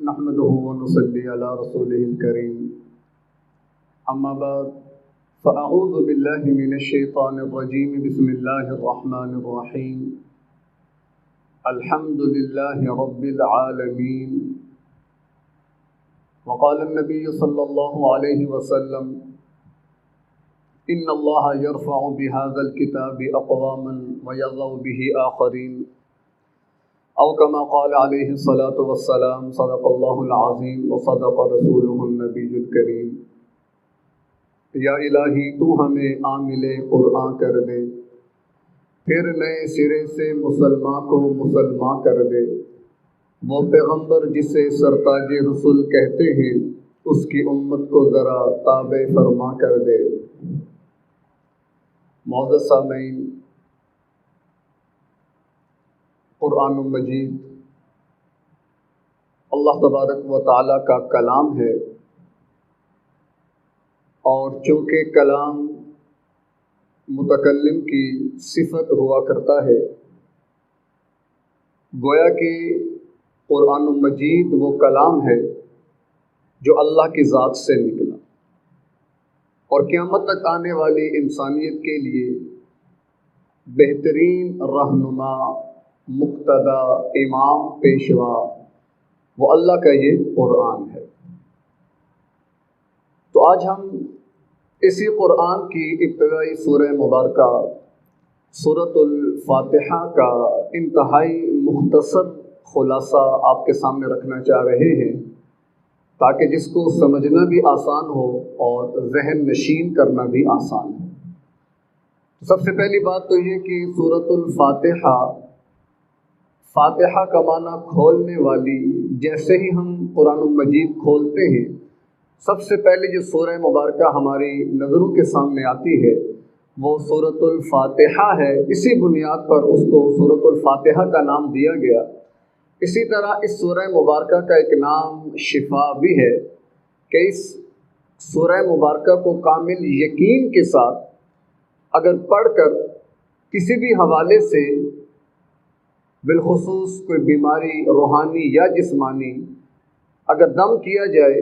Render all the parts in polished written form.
نحمده ونصلي على رسوله الكريم أما بعد فأعوذ بالله من الشيطان الرجيم بسم الله الرحمن الرحيم الحمد لله رب العالمين وقال النبي صلى الله عليه وسلم إن الله يرفع بهذا الكتاب أقواما ويضع به آخرين او كما قال عليه الصلاة والسلام صدق الله العظيم وصدق رسوله النبي الكريم یا الہی تو ہمیں عامل قرآن کر دے، پھر نئے سرے سے مسلمان کو مسلمان کر دے۔ وہ پیغمبر جسے سرتاج رسول کہتے ہیں اس کی امت کو ذرا تابع فرما کر دے۔ معزز سامعین، قرآن مجید اللہ تبارک و تعالیٰ کا کلام ہے، اور چونکہ کلام متکلم کی صفت ہوا کرتا ہے، گویا کہ قرآن مجید وہ کلام ہے جو اللہ کی ذات سے نکلا اور قیامت تک آنے والی انسانیت کے لیے بہترین رہنما، مقتدا، امام، پیشوا وہ اللہ کا یہ قرآن ہے۔ تو آج ہم اسی قرآن کی ابتدائی سورہ مبارکہ سورۃ الفاتحہ کا انتہائی مختصر خلاصہ آپ کے سامنے رکھنا چاہ رہے ہیں، تاکہ جس کو سمجھنا بھی آسان ہو اور ذہن نشین کرنا بھی آسان ہو۔ سب سے پہلی بات تو یہ کہ سورۃ الفاتحہ، فاتحہ کا معنی کھولنے والی، جیسے ہی ہم قرآن مجید کھولتے ہیں سب سے پہلے جو سورہ مبارکہ ہماری نظروں کے سامنے آتی ہے وہ سورۃ الفاتحہ ہے۔ اسی بنیاد پر اس کو سورۃ الفاتحہ کا نام دیا گیا۔ اسی طرح اس سورہ مبارکہ کا ایک نام شفا بھی ہے کہ اس سورہ مبارکہ کو کامل یقین کے ساتھ اگر پڑھ کر کسی بھی حوالے سے، بالخصوص کوئی بیماری روحانی یا جسمانی اگر دم کیا جائے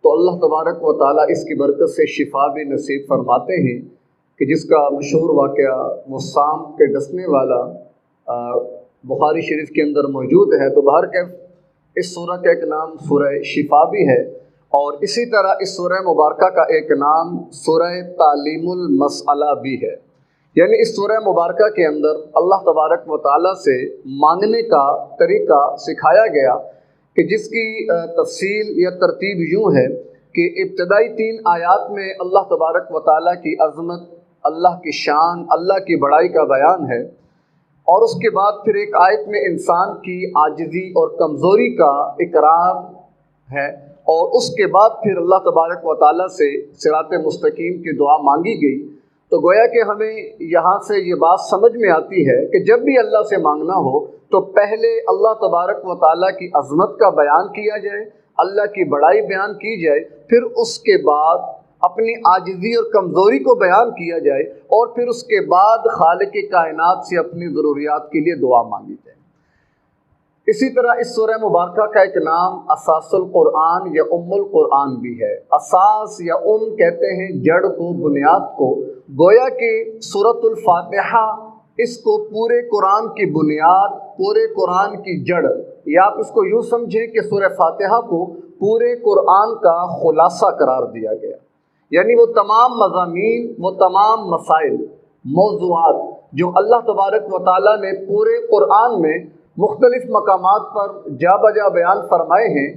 تو اللہ تبارک و تعالیٰ اس کی برکت سے شفا بھی نصیب فرماتے ہیں، کہ جس کا مشہور واقعہ وہ سام کے ڈسنے والا بخاری شریف کے اندر موجود ہے۔ تو بہرکیف اس سورہ کا ایک نام سورہ شفا بھی ہے، اور اسی طرح اس سورہ مبارکہ کا ایک نام سورہ تعلیم المسئلہ بھی ہے۔ یعنی اس سورہ مبارکہ کے اندر اللہ تبارک و تعالیٰ سے مانگنے کا طریقہ سکھایا گیا، کہ جس کی تفصیل یا ترتیب یوں ہے کہ ابتدائی 3 آیات میں اللہ تبارک و تعالیٰ کی عظمت، اللہ کی شان، اللہ کی بڑائی کا بیان ہے، اور اس کے بعد پھر ایک آیت میں انسان کی عاجزی اور کمزوری کا اقرار ہے، اور اس کے بعد پھر اللہ تبارک و تعالیٰ سے صراط مستقیم کی دعا مانگی گئی۔ تو گویا کہ ہمیں یہاں سے یہ بات سمجھ میں آتی ہے کہ جب بھی اللہ سے مانگنا ہو تو پہلے اللہ تبارک و تعالیٰ کی عظمت کا بیان کیا جائے، اللہ کی بڑائی بیان کی جائے، پھر اس کے بعد اپنی عاجزی اور کمزوری کو بیان کیا جائے، اور پھر اس کے بعد خالق کائنات سے اپنی ضروریات کے لیے دعا مانگی جائے۔ اسی طرح اس سورہ مبارکہ کا ایک نام اساس القرآن یا ام القرآن بھی ہے۔ اساس یا کہتے ہیں جڑ کو، بنیاد کو۔ گویا کہ سورۃ الفاتحہ اس کو پورے قرآن کی بنیاد، پورے قرآن کی جڑ، یا آپ اس کو یوں سمجھیں کہ سورہ فاتحہ کو پورے قرآن کا خلاصہ قرار دیا گیا۔ یعنی وہ تمام مضامین، وہ تمام مسائل، موضوعات جو اللہ تبارک و تعالیٰ نے پورے قرآن میں مختلف مقامات پر جا بجا بیان فرمائے ہیں،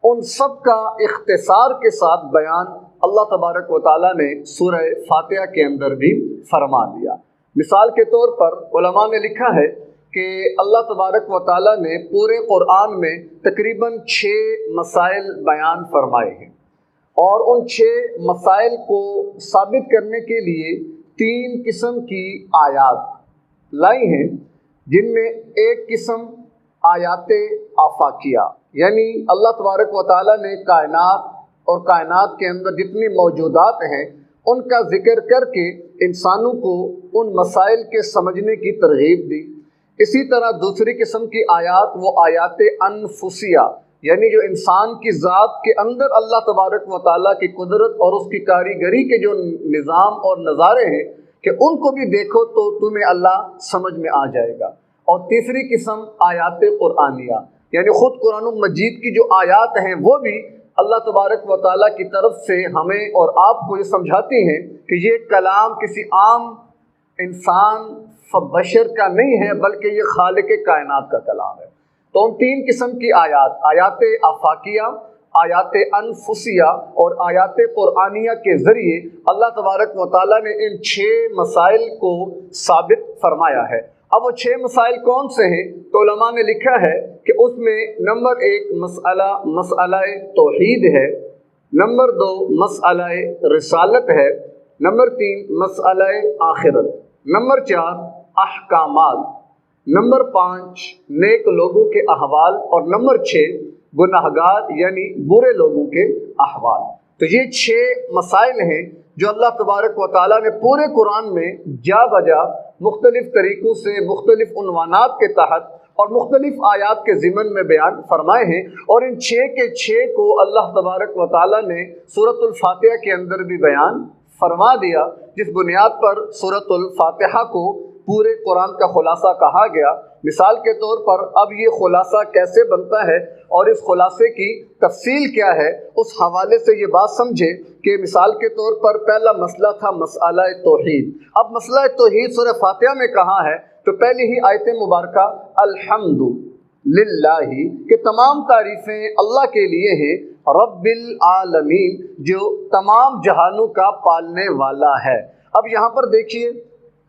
ان سب کا اختصار کے ساتھ بیان اللہ تبارک و تعالیٰ نے سورہ فاتحہ کے اندر بھی فرما دیا۔ مثال کے طور پر علماء نے لکھا ہے کہ اللہ تبارک و تعالیٰ نے پورے قرآن میں تقریباً 6 مسائل بیان فرمائے ہیں، اور ان 6 مسائل کو ثابت کرنے کے لیے 3 قسم کی آیات لائی ہیں، جن میں ایک قسم آیات آفاقیہ، یعنی اللہ تبارک و تعالیٰ نے کائنات اور کائنات کے اندر جتنی موجودات ہیں ان کا ذکر کر کے انسانوں کو ان مسائل کے سمجھنے کی ترغیب دی۔ اسی طرح دوسری قسم کی آیات وہ آیات انفسیہ، یعنی جو انسان کی ذات کے اندر اللہ تبارک و تعالیٰ کی قدرت اور اس کی کاریگری کے جو نظام اور نظارے ہیں کہ ان کو بھی دیکھو تو تمہیں اللہ سمجھ میں آ جائے گا۔ اور تیسری قسم آیات قرآنیہ، یعنی خود قرآن مجید کی جو آیات ہیں وہ بھی اللہ تبارک و تعالیٰ کی طرف سے ہمیں اور آپ کو یہ سمجھاتی ہیں کہ یہ کلام کسی عام انسان بشر کا نہیں ہے، بلکہ یہ خالق کائنات کا کلام ہے۔ تو ان تین قسم کی آیات، آیات آفاقیہ، آیات انفسیہ اور آیات قرآنیہ کے ذریعے اللہ تبارک و تعالیٰ نے ان 6 مسائل کو ثابت فرمایا ہے۔ اب وہ 6 مسائل کون سے ہیں؟ تو علماء نے لکھا ہے کہ اس میں نمبر 1 مسئلہ توحید ہے، نمبر 2 مسئلہ رسالت ہے، نمبر 3 مسئلہ آخرت، نمبر 4 احکامات، نمبر 5 نیک لوگوں کے احوال، اور نمبر 6 گناہگار یعنی برے لوگوں کے احوال۔ تو یہ 6 مسائل ہیں جو اللہ تبارک و تعالیٰ نے پورے قرآن میں جا بجا مختلف طریقوں سے مختلف عنوانات کے تحت اور مختلف آیات کے ضمن میں بیان فرمائے ہیں، اور ان 6 کے 6 کو اللہ تبارک و تعالیٰ نے سورۃ الفاتحہ کے اندر بھی بیان فرما دیا، جس بنیاد پر سورۃ الفاتحہ کو پورے قرآن کا خلاصہ کہا گیا۔ مثال کے طور پر اب یہ خلاصہ کیسے بنتا ہے اور اس خلاصے کی تفصیل کیا ہے، اس حوالے سے یہ بات سمجھے کہ مثال کے طور پر پہلا مسئلہ تھا مسئلہ توحید۔ اب مسئلہ توحید سورہ فاتحہ میں کہاں ہے؟ تو پہلی ہی آیت مبارکہ الحمد للہ کہ تمام تعریفیں اللہ کے لیے ہیں، رب العالمین جو تمام جہانوں کا پالنے والا ہے۔ اب یہاں پر دیکھیے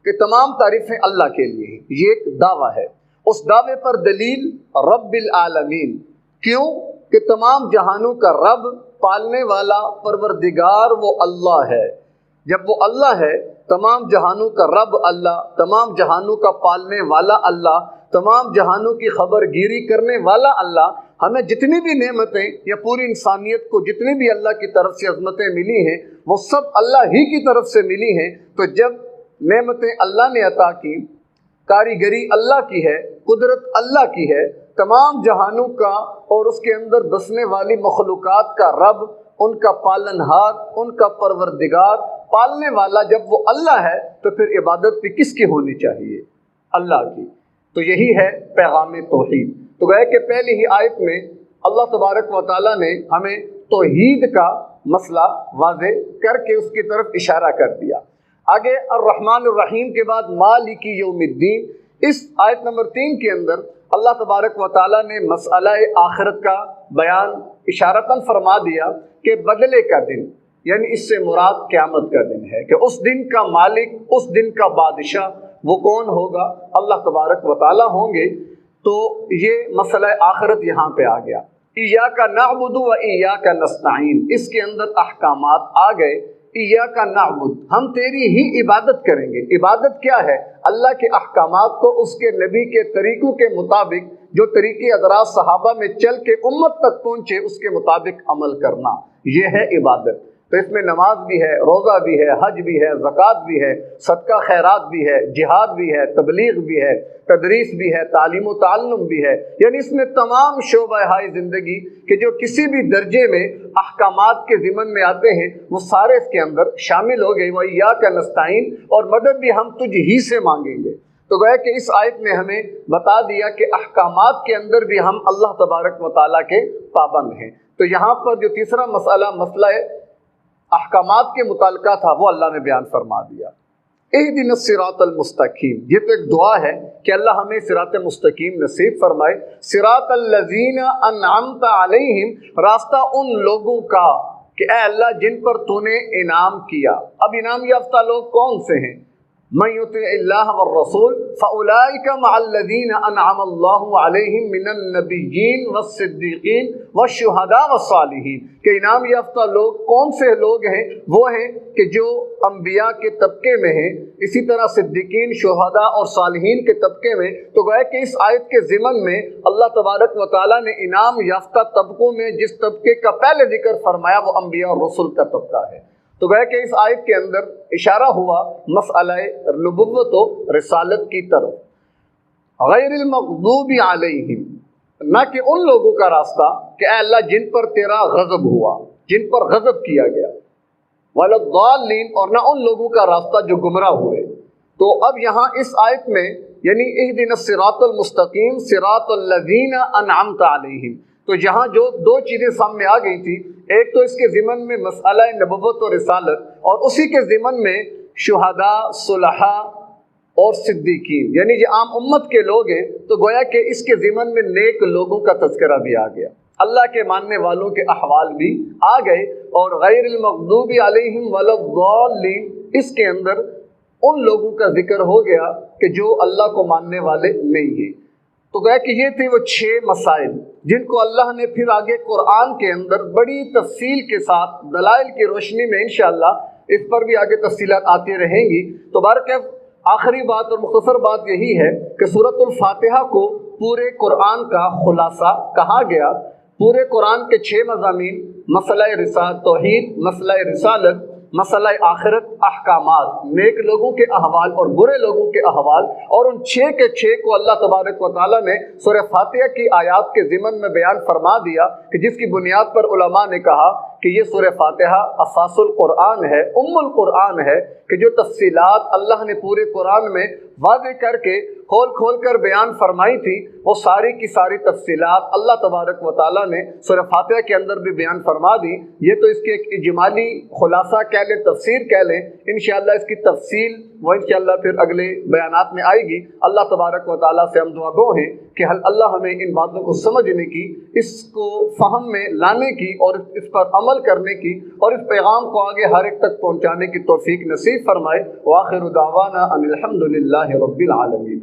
کہ تمام تعریفیں اللہ کے لیے ہیں، یہ ایک دعویٰ ہے۔ اس دعوے پر دلیل رب العالمین، کیوں کہ تمام جہانوں کا رب، پالنے والا، پروردگار وہ اللہ ہے۔ جب وہ اللہ ہے، تمام جہانوں کا رب اللہ، تمام جہانوں کا پالنے والا اللہ، تمام جہانوں کی خبر گیری کرنے والا اللہ، ہمیں جتنی بھی نعمتیں یا پوری انسانیت کو جتنی بھی اللہ کی طرف سے عظمتیں ملی ہیں وہ سب اللہ ہی کی طرف سے ملی ہیں۔ تو جب نعمتیں اللہ نے عطا کی، کاریگری اللہ کی ہے، قدرت اللہ کی ہے، تمام جہانوں کا اور اس کے اندر بسنے والی مخلوقات کا رب، ان کا پالنہار، ان کا پروردگار، پالنے والا جب وہ اللہ ہے تو پھر عبادت بھی کس کی ہونی چاہیے؟ اللہ کی۔ تو یہی ہے پیغام توحید۔ تو گویا کہ پہلی ہی آیت میں اللہ تبارک و تعالیٰ نے ہمیں توحید کا مسئلہ واضح کر کے اس کی طرف اشارہ کر دیا۔ آگے الرحمن الرحیم کے بعد مالک یوم الدین، اس آیت نمبر 3 کے اندر اللہ تبارک و تعالیٰ نے مسئلہ آخرت کا بیان اشارتاً فرما دیا کہ بدلے کا دن، یعنی اس سے مراد قیامت کا دن ہے، کہ اس دن کا مالک، اس دن کا بادشاہ وہ کون ہوگا؟ اللہ تبارک و تعالیٰ ہوں گے۔ تو یہ مسئلہ آخرت یہاں پہ آ گیا۔ ایاک نعبد و ایاک نستعین، اس کے اندر احکامات آ گئے۔ ایاک نعبد، ہم تیری ہی عبادت کریں گے۔ عبادت کیا ہے؟ اللہ کے احکامات کو اس کے نبی کے طریقوں کے مطابق، جو طریقے حضرات صحابہ میں چل کے امت تک پہنچے اس کے مطابق عمل کرنا، یہ ہے عبادت۔ تو اس میں نماز بھی ہے، روزہ بھی ہے، حج بھی ہے، زکوٰۃ بھی ہے، صدقہ خیرات بھی ہے، جہاد بھی ہے، تبلیغ بھی ہے، تدریس بھی ہے، تعلیم و تعلم بھی ہے، یعنی اس میں تمام شعبہ زندگی کے جو کسی بھی درجے میں احکامات کے ضمن میں آتے ہیں وہ سارے اس کے اندر شامل ہو گئے۔ وَإِيَّاكَ نَسْتَعِينُ، اور مدد بھی ہم تجھ ہی سے مانگیں گے۔ تو گویا کہ اس آیت میں ہمیں بتا دیا کہ احکامات کے اندر بھی ہم اللہ تبارک و تعالیٰ کے پابند ہیں۔ تو یہاں پر جو تیسرا مسئلہ احکامات کے متعلقہ تھا وہ اللہ نے بیان فرما دیا۔ اہدنا الصراط المستقیم، یہ تو ایک دعا ہے کہ اللہ ہمیں صراط مستقیم نصیب فرمائے۔ صراط الذین انعمت علیہم، راستہ ان لوگوں کا کہ اے اللہ جن پر تو نے انعام کیا۔ اب انعام یافتہ لوگ کون سے ہیں؟ من یطع اللہ والرسول فاولئک مع الذین انعم اللہ علیہم من النبیین والصدیقین والشہداء والصالحین، کہ انعام یافتہ لوگ کون سے لوگ ہیں؟ وہ ہیں کہ جو انبیاء کے طبقے میں ہیں، اسی طرح صدیقین، شہداء اور صالحین کے طبقے میں۔ تو گویا کہ اس آیت کے ضمن میں اللہ تبارک و تعالیٰ نے انعام یافتہ طبقوں میں جس طبقے کا پہلے ذکر فرمایا وہ انبیاء اور رسل کا طبقہ ہے۔ تو گویا کہ اس آیت کے اندر اشارہ ہوا مسئلہ نبوت و رسالت کی طرف۔ غیر المغضوب علیہم، نہ کہ ان لوگوں کا راستہ کہ اے اللہ جن پر تیرا غضب ہوا، جن پر غضب کیا گیا، وَلَضَّالِّينَ، اور نہ ان لوگوں کا راستہ جو گمراہ ہوئے۔ تو اب یہاں اس آیت میں یعنی اہدنا الصراط المستقیم صراط الذین انعمت علیہم، تو جہاں جو دو چیزیں سامنے آ گئی تھی، ایک تو اس کے ضمن میں مسئلہ نبوت اور رسالت، اور اسی کے ضمن میں شہداء، صلحاء اور صدیقین، یعنی جو عام امت کے لوگ ہیں، تو گویا کہ اس کے ضمن میں نیک لوگوں کا تذکرہ بھی آ گیا، اللہ کے ماننے والوں کے احوال بھی آ گئے، اور غیر المغضوب علیہم ولا الضالین اس کے اندر ان لوگوں کا ذکر ہو گیا کہ جو اللہ کو ماننے والے نہیں ہیں۔ تو گویا کہ یہ تھے وہ 6 مسائل جن کو اللہ نے پھر آگے قرآن کے اندر بڑی تفصیل کے ساتھ دلائل کی روشنی میں انشاءاللہ اس پر بھی آگے تفصیلات آتی رہیں گی۔ تو بہرکیف آخری بات اور مختصر بات یہی ہے کہ سورۃ الفاتحہ کو پورے قرآن کا خلاصہ کہا گیا۔ پورے قرآن کے 6 مضامین، مسئلہ رسالت، توحید، مسئلہ رسالت، مسئلہ آخرت، احکامات، نیک لوگوں کے احوال اور برے لوگوں کے احوال، اور ان 6 کے 6 کو اللہ تبارک و تعالیٰ نے سورہ فاتحہ کی آیات کے ضمن میں بیان فرما دیا، کہ جس کی بنیاد پر علماء نے کہا کہ یہ سورہ فاتحہ اساس القرآن ہے، القرآن ہے، کہ جو تفصیلات اللہ نے پورے قرآن میں واضح کر کے کھول کھول کر بیان فرمائی تھی، وہ ساری کی ساری تفصیلات اللہ تبارک و تعالیٰ نے سورہ فاتحہ کے اندر بھی بیان فرما دی۔ یہ تو اس کے ایک اجمالی خلاصہ کہہ لیں، تفسیر کہہ لیں، انشاءاللہ اس کی تفصیل وہ انشاءاللہ پھر اگلے بیانات میں آئے گی۔ اللہ تبارک و تعالیٰ سے ہم دعا گو ہیں کہ اللہ ہمیں ان باتوں کو سمجھنے کی، اس کو فہم میں لانے کی اور اس پر عمل کرنے کی، اور اس پیغام کو آگے ہر ایک تک پہنچانے کی توفیق نصیب فرمائے۔ وآخر دعوانا ان الحمد للہ رب العالمین۔